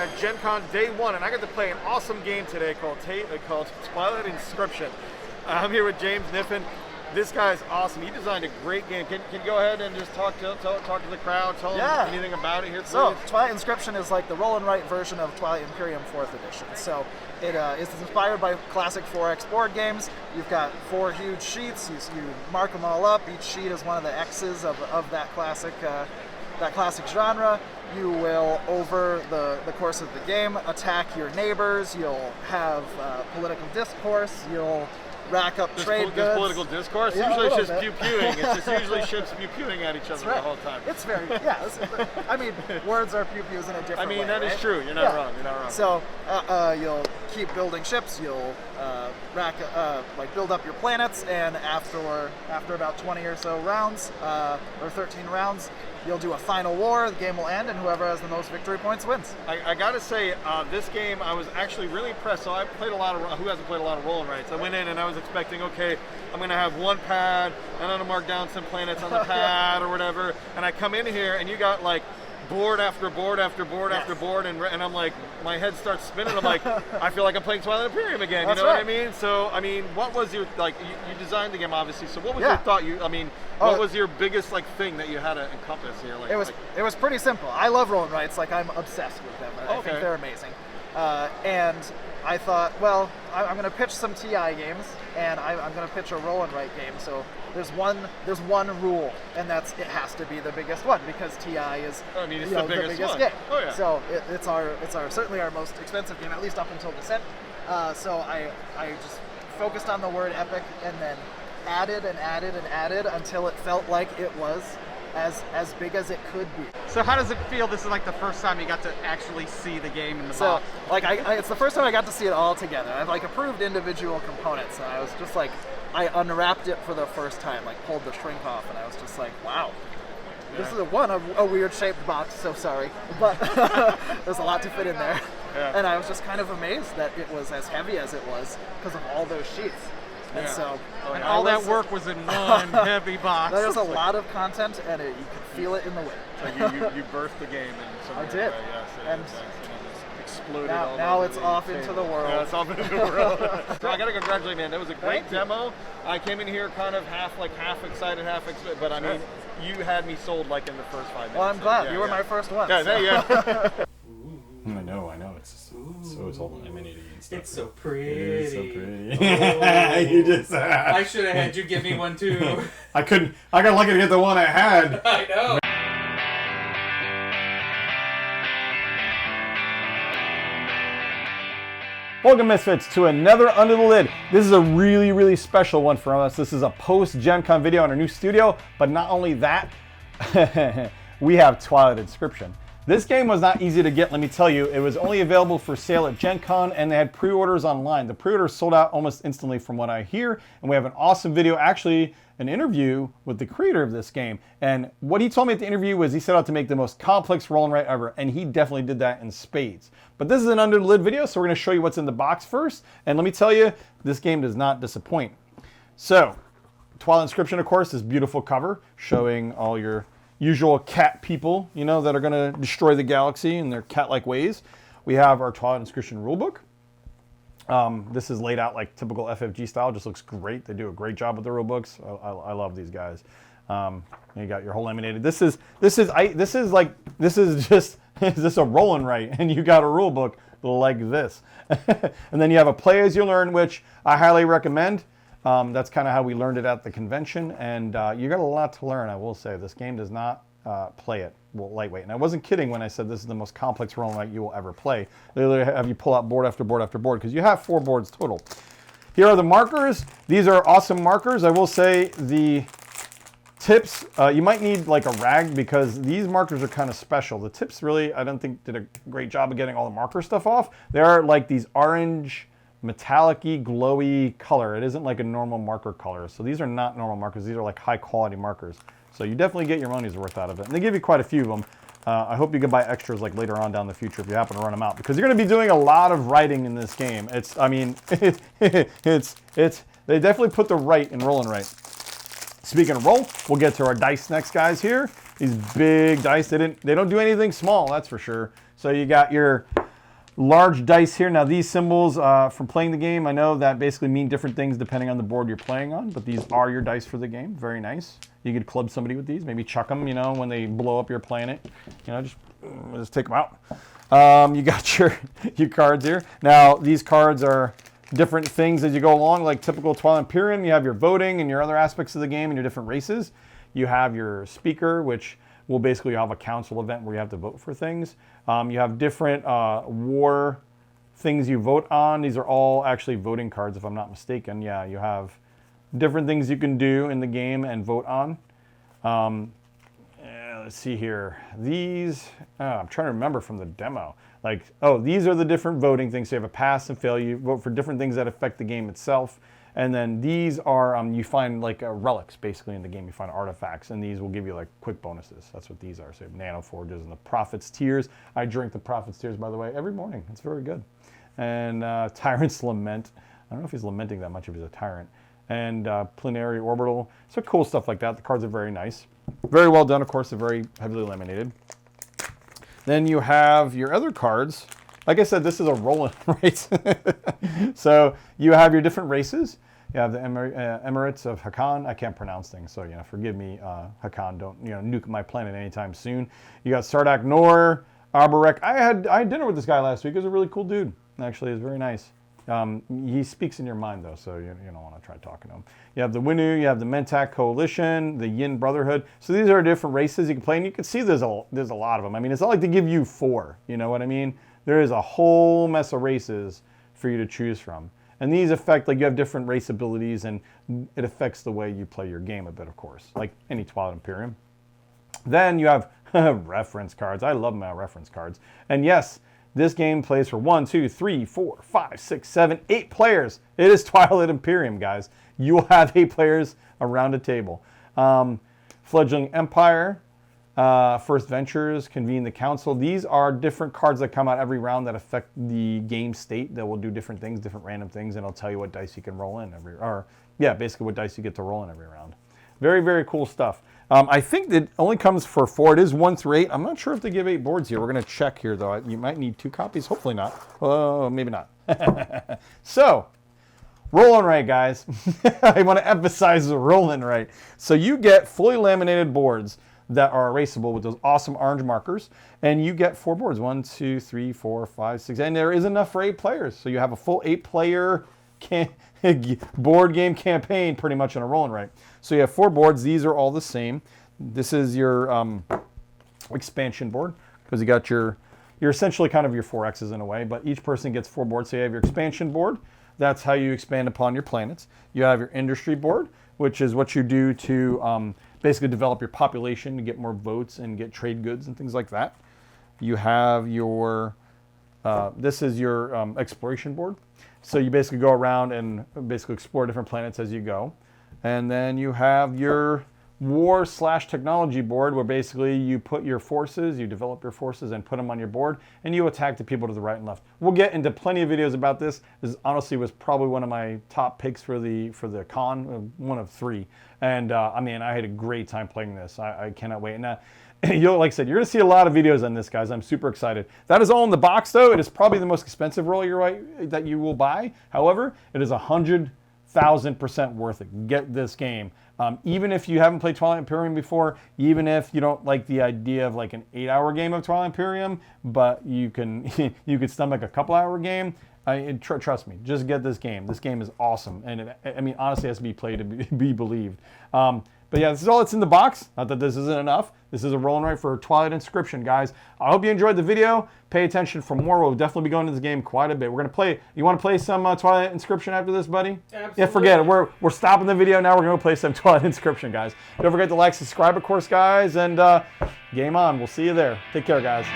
at Gen Con Day 1, and I got to play an awesome game today called Twilight Inscription. I'm here with James Niffen. This guy's awesome. He designed a great game. Can you go ahead and just talk to the crowd, tell them anything about it here, please? So, Twilight Inscription is like the roll and write version of Twilight Imperium 4th edition. So, it is inspired by classic 4X board games. You've got 4 huge sheets. You mark them all up. Each sheet is one of the X's of that classic genre. You will, over the course of the game, attack your neighbors. You'll have political discourse. You'll rack up trade goods. There's political discourse? Yeah, usually it's just pew-pewing. It's just usually ships pew-pewing at each other the whole time. It's very, I mean, words are pew-pews in a different way. That is true. You're not wrong. You're not wrong. So you'll keep building ships. You'll build up your planets, and after about 20 or so rounds, or 13 rounds, you'll do a final war. The game will end, and whoever has the most victory points wins. I gotta say, this game I was actually really impressed. So I played a lot of. Who hasn't played a lot of roll and writes? I went in and I was expecting, okay, I'm gonna have one pad, and I'm gonna mark down some planets on the pad or whatever. And I come in here, and you got like board after board after board after board, and I'm like, my head starts spinning. I'm like, I feel like I'm playing Twilight Imperium again. You know what I mean? So I mean, what was your you designed the game obviously. So what was your thought? What was your biggest thing that you had to encompass here? It was pretty simple. I love roll and writes. I'm obsessed with them. I think they're amazing. And I thought, well, I'm going to pitch some TI games, and I'm going to pitch a roll and write game. So there's one rule, and that's it has to be the biggest one, because TI is the biggest game. Oh, yeah. So it's certainly our most expensive game, at least up until Descent. So I just focused on the word epic, and then added and added and added until it felt like it was as big as it could be. So how does it feel? This is like the first time you got to actually see the game in the box. It's the first time I got to see it all together. I've approved individual components, and I was just I unwrapped it for the first time, pulled the shrink off, and I was just like, wow. Yeah. This is a weird shaped box, so sorry, but there's a lot to fit in there. Yeah. And I was just kind of amazed that it was as heavy as it was because of all those sheets. And and all that work was in one heavy box. There's a lot of content, and you can feel it in the weight. So you birthed the game in some I way, did. Right? Yes, and exploded. Now it's off into the world. Yeah, it's off into the world. So I gotta congratulate, man. That was a great demo. I came in here kind of half excited, half expected, but I mean, you had me sold in the first 5 minutes. Well, I'm glad you were my first one. Yeah, there you go. I know. It's so laminated and stuff. It's so pretty. It is so pretty. You just. I should have had you give me one too. I couldn't. I got lucky to get the one I had. I know. Welcome, Misfits, to another Under the Lid. This is a really, really special one for us. This is a post-Gen Con video in our new studio, but not only that, we have Twilight Inscription. This game was not easy to get, let me tell you. It was only available for sale at Gen Con, and they had pre-orders online. The pre-orders sold out almost instantly from what I hear, and we have an awesome video, actually an interview with the creator of this game. And what he told me at the interview was he set out to make the most complex roll and write ever, and he definitely did that in spades. But this is an Under the Lid video, so we're gonna show you what's in the box first, and let me tell you, this game does not disappoint. So, Twilight Inscription, of course, this beautiful cover showing all your usual cat people, that are going to destroy the galaxy in their cat-like ways. We have our Twilight Inscription rulebook. This is laid out like typical FFG style. Just looks great. They do a great job with the rulebooks. I love these guys. You got your whole laminated. This is just a roll and write, and you got a rulebook like this. And then you have a play as you learn, which I highly recommend. That's kind of how we learned it at the convention, and you got a lot to learn, I will say. This game does not play it lightweight. And I wasn't kidding when I said this is the most complex roll and write you will ever play. They literally have you pull out board after board after board, because you have 4 boards total. Here are the markers. These are awesome markers. I will say the tips, you might need a rag, because these markers are kind of special. The tips really, I don't think, did a great job of getting all the marker stuff off. They are these orange, metallic-y, glowy color. It isn't like a normal marker color. So these are not normal markers. These are high quality markers. So you definitely get your money's worth out of it. And they give you quite a few of them. I hope you can buy extras later on down the future if you happen to run them out, because you're going to be doing a lot of writing in this game. They definitely put the right in roll and write. Speaking of roll, we'll get to our dice next, guys. Here, these big dice. They don't do anything small, that's for sure. So you got your large dice here. Now these symbols from playing the game, I know that basically mean different things depending on the board you're playing on, but these are your dice for the game. Very nice. You could club somebody with these, maybe chuck them, you know, when they blow up your planet. You know, just take them out. You got your cards here. Now these cards are different things as you go along, like typical Twilight Imperium. You have your voting and your other aspects of the game and your different races. You have your speaker, which will basically have a council event where you have to vote for things. You have different war things you vote on. These are all actually voting cards, if I'm not mistaken. Yeah, you have different things you can do in the game and vote on. Let's see here. These, I'm trying to remember from the demo. Like, oh, these are the different voting things. So you have a pass and fail. You vote for different things that affect the game itself. And then these are, you find like relics basically in the game. You find artifacts, and these will give you like quick bonuses. That's what these are. So you have Nano Forges and the Prophet's Tears. I drink the Prophet's Tears, by the way, every morning. It's very good. And Tyrant's Lament. I don't know if he's lamenting that much if he's a tyrant. And Planetary Orbital. So cool stuff like that. The cards are very nice. Very well done, of course. They're very heavily laminated. Then you have your other cards. Like I said, this is a roll-in race. So you have your different races. You have the Emirates of Hakan. I can't pronounce things, so forgive me, Hakan. Don't nuke my planet anytime soon. You got Sardak Nor, Arborek. I had dinner with this guy last week. He was a really cool dude. Actually, he's very nice. He speaks in your mind, though, so you don't want to try talking to him. You have the Winu, you have the Mentak Coalition, the Yin Brotherhood. So these are different races you can play, and you can see there's a lot of them. I mean, it's not like they give you 4, you know what I mean? There is a whole mess of races for you to choose from. And these affect, like, you have different race abilities, and it affects the way you play your game a bit, of course, like any Twilight Imperium. Then you have reference cards. I love my reference cards. And yes, this game plays for 1, 2, 3, 4, 5, 6, 7, 8 players. It is Twilight Imperium, guys. You will have 8 players around a table. Fledgling Empire, First Ventures, Convene the Council. These are different cards that come out every round that affect the game state, that will do different things, different random things, and it'll tell you what dice you can roll in basically what dice you get to roll in every round. Very, very cool stuff. I think it only comes for 4. It is 1 through 8. I'm not sure if they give 8 boards here. We're going to check here, though. You might need 2 copies. Hopefully not. Oh, maybe not. So, roll and write, guys. I want to emphasize the roll and write. So you get fully laminated boards that are erasable with those awesome orange markers, and you get 4 boards. 1, 2, 3, 4, 5, 6, and there is enough for 8 players. So you have a full 8-player board game campaign pretty much in a roll and write. So you have 4 boards. These are all the same. This is your expansion board, because you got you're essentially kind of your 4X's in a way, but each person gets 4 boards. So you have your expansion board. That's how you expand upon your planets. You have your industry board, which is what you do to basically develop your population to get more votes and get trade goods and things like that. You have your, this is your exploration board. So you basically go around and basically explore different planets as you go. And then you have your war/technology board, where basically you put your forces, you develop your forces and put them on your board, and you attack the people to the right and left. We'll get into plenty of videos about this. This honestly was probably one of my top picks for the con, one of 3. And I mean, I had a great time playing this. I cannot wait. Now, like I said, you're going to see a lot of videos on this, guys. I'm super excited. That is all in the box, though. It is probably the most expensive roll that you will buy. However, it is 100,000% worth it. Get this game. Even if you haven't played Twilight Imperium before, even if you don't like the idea of like an 8-hour game of Twilight Imperium, but you can you could stomach a couple-hour game, trust me, just get this game. This game is awesome, and I mean, honestly, it has to be played to be believed. But yeah, this is all that's in the box. Not that this isn't enough. This is a roll and write for Twilight Inscription, guys. I hope you enjoyed the video. Pay attention for more. We'll definitely be going to this game quite a bit. We're going to play. You want to play some Twilight Inscription after this, buddy? Absolutely. Yeah, forget it. We're stopping the video now. We're going to play some Twilight Inscription, guys. Don't forget to like, subscribe, of course, guys. And game on. We'll see you there. Take care, guys.